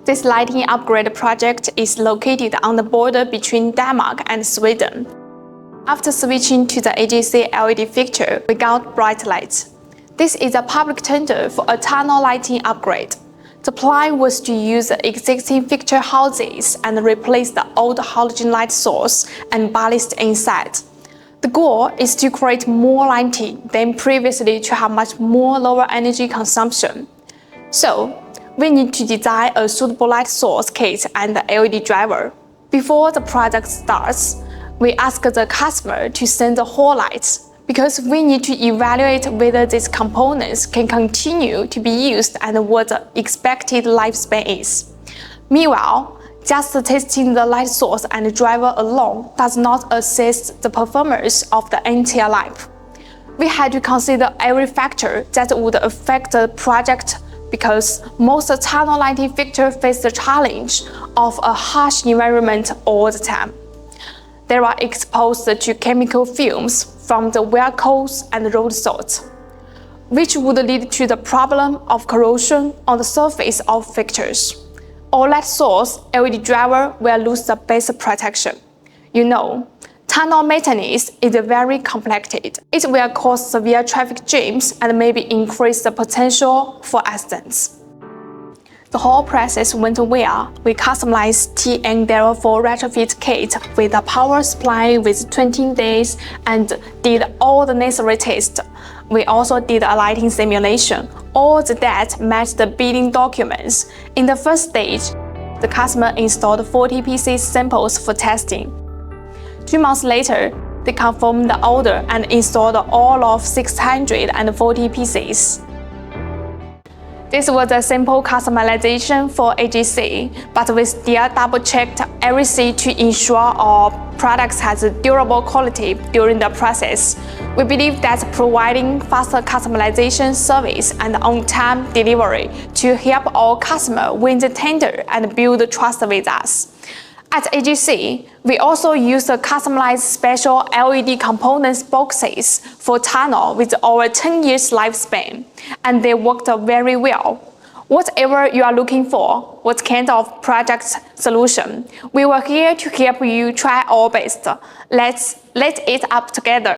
This lighting upgrade project is located on the border between Denmark and Sweden. After switching to the AGC LED fixture, we got bright lights. This is a public tender for a tunnel lighting upgrade. The plan was to use the existing fixture houses and replace the old halogen light source and ballast inside. The goal is to create more lighting than previously to have much more lower energy consumption. So, we need to design a suitable light source kit and the LED driver. Before the project starts, we ask the customer to send the whole lights because we need to evaluate whether these components can continue to be used and what the expected lifespan is. Meanwhile, just testing the light source and driver alone does not assess the performance of the entire life. We had to consider every factor that would affect the project because most tunnel lighting fixtures face the challenge of a harsh environment all the time. They are exposed to chemical fumes from the vehicles and road salt, which would lead to the problem of corrosion on the surface of fixtures. Or light source LED driver will lose the basic protection. You know, tunnel maintenance is very complicated. It will cause severe traffic jams and maybe increase the potential for accidents. The whole process went well. We customized TN04 retrofit kit with a power supply with 20 days and did all the necessary tests. We also did a lighting simulation. All the data matched the bidding documents. In the first stage, the customer installed 40 pieces samples for testing. 2 months later, they confirmed the order and installed all of 640 pieces. This was a simple customization for AGC, but we still double-checked everything to ensure our products has durable quality during the process. We believe that providing faster customization service and on-time delivery to help our customer win the tender and build trust with us. At AGC, we also use a customized special LED components boxes for tunnel with over 10 years lifespan, and they worked very well. Whatever you are looking for, what kind of project solution, we were here to help you try our best. Let's light it up together.